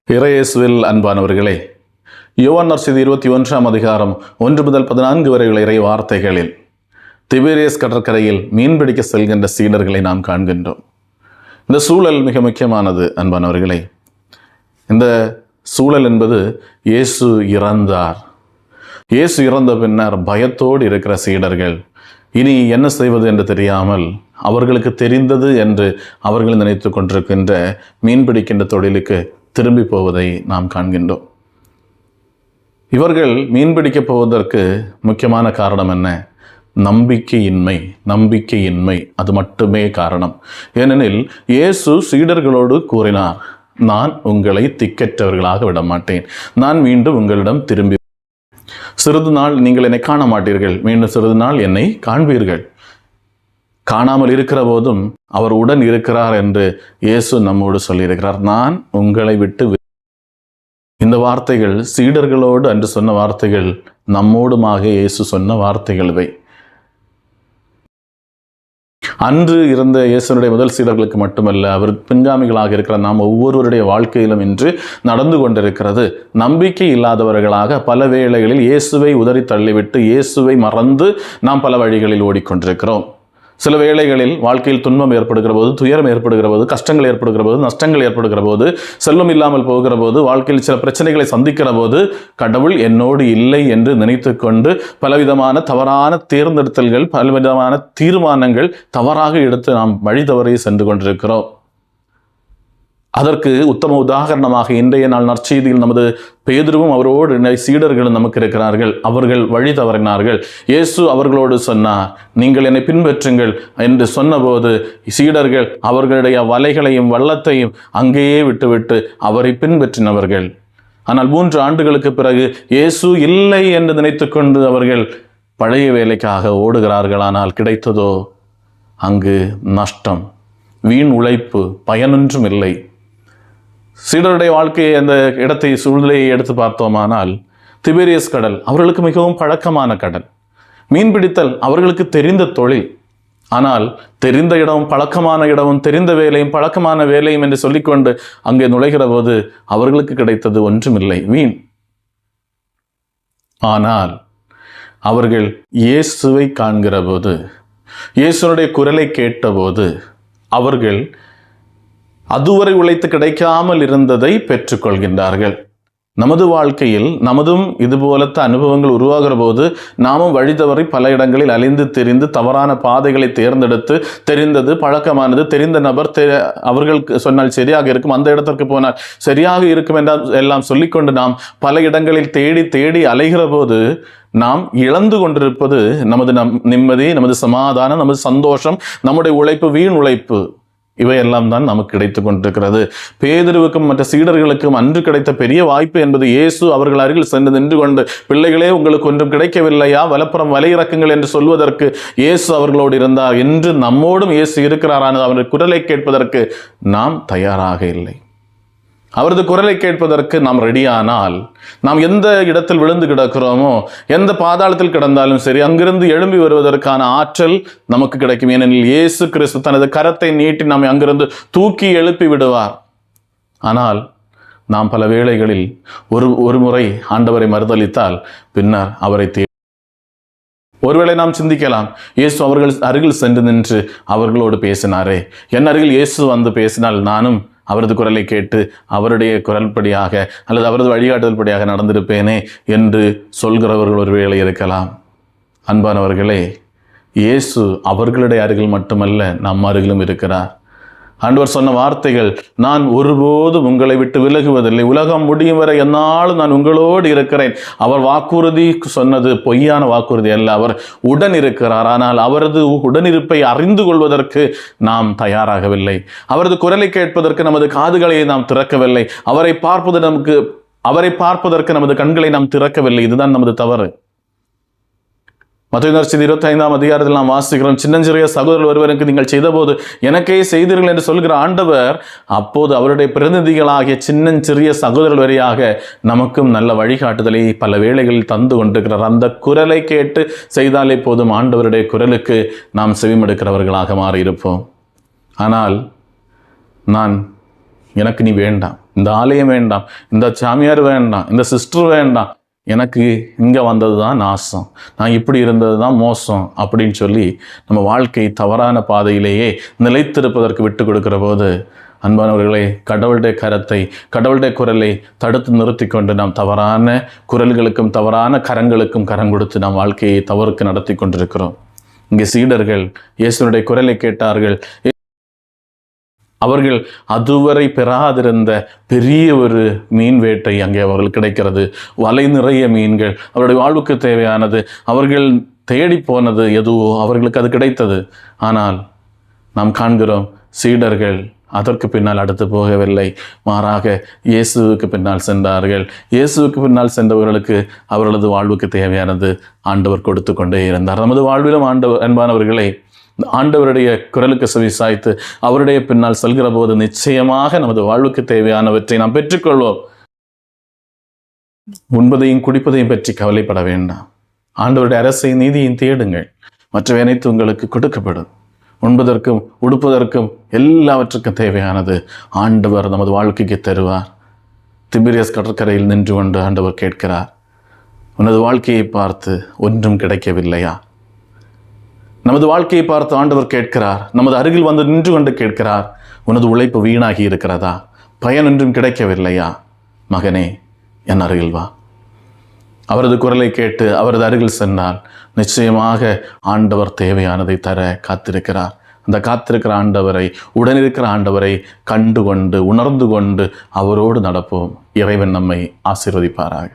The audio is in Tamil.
இறையேசுவில் அன்பானவர்களே, யோவான் நற்செய்தி 21ஆம் அதிகாரம் 1 முதல் 14 வரை உள்ள இறை வார்த்தைகளில் திபேரியஸ் கடற்கரையில் மீன்பிடிக்க செல்கின்ற சீடர்களை நாம் காண்கின்றோம். இந்த சூழல் மிக முக்கியமானது அன்பானவர்களே. இந்த சூழல் என்பது இயேசு இறந்தார். இயேசு இறந்த பின்னர் பயத்தோடு இருக்கிற சீடர்கள் இனி என்ன செய்வது என்று தெரியாமல் அவர்களுக்கு தெரிந்தது என்று அவர்கள் நினைத்து கொண்டிருக்கின்ற மீன்பிடிக்கின்ற தொழிலுக்கு திரும்பி போவதை நாம் காண்கின்றோம். இவர்கள் மீன்பிடிக்கப் போவதற்கு முக்கியமான காரணம் என்ன? நம்பிக்கையின்மை அது மட்டுமே காரணம். ஏனெனில் இயேசு சீடர்களோடு கூறினார், நான் உங்களை திக்கற்றவர்களாக விட மாட்டேன், நான் மீண்டும் உங்களிடம் திரும்பி சிறிது நாள் நீங்கள் என்னை காண மாட்டீர்கள், மீண்டும் சிறிது நாள் என்னை காண்பீர்கள். காணாமல் இருக்கிற போதும் அவர் உடன் இருக்கிறார் என்று இயேசு நம்மோடு சொல்லியிருக்கிறார். நான் உங்களை விட்டு இந்த வார்த்தைகள் சீடர்களோடு அன்று சொன்ன வார்த்தைகள், நம்மோடுமாக இயேசு சொன்ன வார்த்தைகள் இவை. அன்று இருந்த இயேசுனுடைய முதல் சீடர்களுக்கு மட்டுமல்ல, அவர் பின்காமிகளாக இருக்கிற நாம் ஒவ்வொருவருடைய வாழ்க்கையிலும் இன்று நடந்து கொண்டிருக்கிறது. நம்பிக்கை இல்லாதவர்களாக பல வேளைகளில் இயேசுவை உதறி தள்ளிவிட்டு இயேசுவை மறந்து நாம் பல வழிகளில் ஓடிக்கொண்டிருக்கிறோம். சில வேளைகளில் வாழ்க்கையில் துன்பம் ஏற்படுகிற போது, துயரம் ஏற்படுகிற போது, கஷ்டங்கள் ஏற்படுகிற போது, நஷ்டங்கள் ஏற்படுகிற போது, செல்வம் இல்லாமல் போகிற போது, வாழ்க்கையில் சில பிரச்சனைகளை சந்திக்கிற போது கடவுள் என்னோடு இல்லை என்று நினைத்து கொண்டு பலவிதமான தவறான தேர்ந்தெடுத்தல்கள், பலவிதமான தீர்மானங்கள் தவறாக எடுத்து நாம் வழி தவறி சென்று கொண்டிருக்கிறோம். அதற்கு உத்தம உதாரணமாக இன்றைய நாள் நற்செய்தியில் நமது பேதுருவும் அவரோடு சீடர்களும் நமக்கு இருக்கிறார்கள். அவர்கள் வழி தவறினார்கள். இயேசு அவர்களோடு சொன்னார், நீங்கள் என்னை பின்பற்றுங்கள் என்று சொன்னபோது சீடர்கள் அவர்களுடைய வலைகளையும் வள்ளத்தையும் அங்கேயே விட்டுவிட்டு அவரை பின்பற்றினவர்கள். ஆனால் 3 ஆண்டுகளுக்கு பிறகு இயேசு இல்லை என்று நினைத்து கொண்டு அவர்கள் பழைய வேலைக்காக ஓடுகிறார்கள். ஆனால் கிடைத்ததோ அங்கு நஷ்டம், வீண் உழைப்பு, பயனொன்றும் இல்லை. சீடருடைய வாழ்க்கையை, அந்த இடத்தை, சூழ்நிலையை எடுத்து பார்த்தோமானால், திபேரியஸ் கடல் அவர்களுக்கு மிகவும் பழக்கமான கடல். மீன்பிடித்தல் அவர்களுக்கு தெரிந்த தொழில். ஆனால் தெரிந்த இடமும் பழக்கமான இடமும், தெரிந்த வேலையும் பழக்கமான வேலையும் என்று சொல்லிக்கொண்டு அங்கே நுழைகிற போது அவர்களுக்கு கிடைத்தது ஒன்றுமில்லை, வீண். ஆனால் அவர்கள் இயேசுவை காண்கிற போது, இயேசுனுடைய குரலை கேட்டபோது அவர்கள் அதுவரை உழைத்து கிடைக்காமல் இருந்ததை பெற்றுக்கொள்கின்றார்கள். நமது வாழ்க்கையில் நமதும் இதுபோலத்த அனுபவங்கள் உருவாகிற போது நாமும் வழி தவறி பல இடங்களில் அலைந்து திரிந்து தவறான பாதைகளை தேர்ந்தெடுத்து, தெரிந்தது, பழக்கமானது, தெரிந்த நபர் அவர்களுக்கு சொன்னால் சரியாக இருக்கும், அந்த இடத்திற்கு போனால் சரியாக இருக்கும் என்றால் எல்லாம் சொல்லிக்கொண்டு நாம் பல இடங்களில் தேடி தேடி அலைகிற போது நாம் இழந்து கொண்டிருப்பது நமது நிம்மதி, நமது சமாதானம், நமது சந்தோஷம், நம்முடைய உழைப்பு, வீண் உழைப்பு, இவையெல்லாம் தான் நமக்கு கிடைத்து கொண்டிருக்கிறது. பேதுருவுக்கும் மற்ற சீடர்களுக்கும் அன்று கிடைத்த பெரிய வாய்ப்பு என்பது இயேசு அவர்கள் அருகில் சென்று நின்று கொண்டு, பிள்ளைகளே உங்களுக்கு ஒன்றும் கிடைக்கவில்லையா, வலப்புறம் வலை இறக்குங்கள் என்று சொல்வதற்கு இயேசு அவர்களோடு இருந்தார். என்று நம்மோடும் இயேசு இருக்கிறாரான அவரது குரலை கேட்பதற்கு நாம் தயாராக இல்லை. அவரது குரலை கேட்பதற்கு நாம் ரெடியானால், நாம் எந்த இடத்தில் விழுந்து கிடக்கிறோமோ, எந்த பாதாளத்தில் கிடந்தாலும் சரி, அங்கிருந்து எழும்பி வருவதற்கான ஆற்றல் நமக்கு கிடைக்கும். ஏனெனில் இயேசு கிறிஸ்து தனது கரத்தை நீட்டி நம்மை அங்கிருந்து தூக்கி எழுப்பி விடுவார். ஆனால் நாம் பல வேளைகளில் ஒரு முறை ஆண்டவரை மறுதலித்தால் பின்னர் அவரை ஒருவேளை நாம் சிந்திக்கலாம், இயேசு அவர்கள் அருகில் சென்று நின்று அவர்களோடு பேசினாரே, என் அருகில் இயேசு வந்து பேசினால் நானும் அவரது குரலை கேட்டு அவருடைய குரல்படியாக அல்லது அவரது வழிகாட்டுதல் படியாக நடந்திருப்பேனே என்று சொல்கிறவர்கள் ஒரு வேளை இருக்கலாம். அன்பானவர்களே, இயேசு அவர்களுடைய அருகில் மட்டுமல்ல, நம் அருகிலும் இருக்கிறார். ஆண்டவர் சொன்ன வார்த்தைகள், நான் ஒருபோதும் உங்களை விட்டு விலகுவதில்லை, உலகம் முடியும் வரை என்னாலும் நான் உங்களோடு இருக்கிறேன். அவர் வாக்குறுதி சொன்னது பொய்யான வாக்குறுதி அல்ல, அவர் உடன் இருக்கிறார். ஆனால் அவரது உடனிருப்பை அறிந்து கொள்வதற்கு நாம் தயாராகவில்லை. அவரது குரலை கேட்பதற்கு நமது காதுகளை நாம் திறக்கவில்லை. அவரை பார்ப்பதற்கு நமது கண்களை நாம் திறக்கவில்லை. இதுதான் நமது தவறு. மத்தேயு நற்செய்தி 25ஆம் அதிகாரத்தில் நாம் வாசிக்கிறோம், சின்னஞ்சிறிய சகோதரர் ஒருவருக்கு நீங்கள் செய்தபோது எனக்கே செய்தீர்கள் என்று சொல்கிற ஆண்டவர் அப்போது அவருடைய பிரதிநிதிகளாகிய சின்னஞ்சிறிய சகோதரர் வழியாக நமக்கும் நல்ல வழிகாட்டுதலை பல வேளைகளில் தந்து கொண்டிருக்கிறார். அந்த குரலை கேட்டு செய்தாலே போதும், ஆண்டவருடைய குரலுக்கு நாம் செவிமடுக்கிறவர்களாக மாறியிருப்போம். ஆனால் எனக்கு நீ வேண்டாம், இந்த ஆலயம் வேண்டாம், இந்த சாமியார் வேண்டாம், இந்த சிஸ்டர் வேண்டாம், எனக்கு இங்கே வந்தது தான் நாசம், நான் இப்படி இருந்தது தான் மோசம் அப்படின்னு சொல்லி நம்ம வாழ்க்கை தவறான பாதையிலேயே நிலைத்திருப்பதற்கு விட்டு கொடுக்கிற போது, அன்பானவர்களே, கடவுளுடைய கரத்தை, கடவுளுடைய குரலை தடுத்து நிறுத்தி கொண்டு நாம் தவறான குரல்களுக்கும் தவறான கரங்களுக்கும் கரம் கொடுத்து நாம் வாழ்க்கையை தவறுக்கு நடத்தி கொண்டிருக்கிறோம். இங்கே சீடர்கள் இயேசுனுடைய குரலை கேட்டார்கள். அவர்கள் அதுவரை பெறாதிருந்த பெரிய ஒரு மீன் வேட்டை அங்கே அவர்கள் கிடைக்கிறது. வலை நிறைய மீன்கள், அவருடைய வாழ்வுக்கு தேவையானது, அவர்கள் தேடி போனது எதுவோ அவர்களுக்கு அது கிடைத்தது. ஆனால் நாம் காண்கிறோம், சீடர்கள் அதற்கு பின்னால் அடுத்து போகவில்லை, மாறாக இயேசுவுக்கு பின்னால் சென்றார்கள். இயேசுவுக்கு பின்னால் சென்றவர்களுக்கு அவர்களது வாழ்வுக்கு தேவையானது ஆண்டவர் கொடுத்து கொண்டே இருந்தார். நமது வாழ்விலும் அன்பானவர்களே, ஆண்டவருடைய குரலுக்கு செவிசாய்த்து அவருடைய பின்னால் செல்கிற போது நிச்சயமாக நமது வாழ்வுக்கு தேவையானவற்றை நாம் பெற்றுக்கொள்வோம். உண்பதையும் குடிப்பதையும் பற்றி கவலைப்பட வேண்டாம். ஆண்டவருடைய அரசை நீதியும் தேடுங்கள், மற்றவை அனைத்து உங்களுக்கு கொடுக்கப்படும். உண்பதற்கும் உடுப்பதற்கும் எல்லாவற்றுக்கும் தேவையானது ஆண்டவர் நமது வாழ்க்கைக்கு தருவார். திபிரியஸ் கடற்கரையில் நின்று கொண்டு ஆண்டவர் கேட்கிறார், உனது வாழ்க்கையை பார்த்து ஒன்றும் கிடைக்கவில்லையா? நமது வாழ்க்கையை பார்த்து ஆண்டவர் கேட்கிறார், நமது அருகில் வந்து நின்று கொண்டு கேட்கிறார், உனது உழைப்பு வீணாகி இருக்கிறதா? பயன் ஒன்றும் கிடைக்கவில்லையா? மகனே, என் அருகில் வா. அவரது குரலை கேட்டு அவரது அருகில் சென்றால் நிச்சயமாக ஆண்டவர் தேவையானதை தர காத்திருக்கிறார். அந்த காத்திருக்கிற ஆண்டவரை, உடனிருக்கிற ஆண்டவரை கண்டு கொண்டு உணர்ந்து கொண்டு அவரோடு நடப்போம். இறைவன் நம்மை ஆசீர்வதிப்பாராக.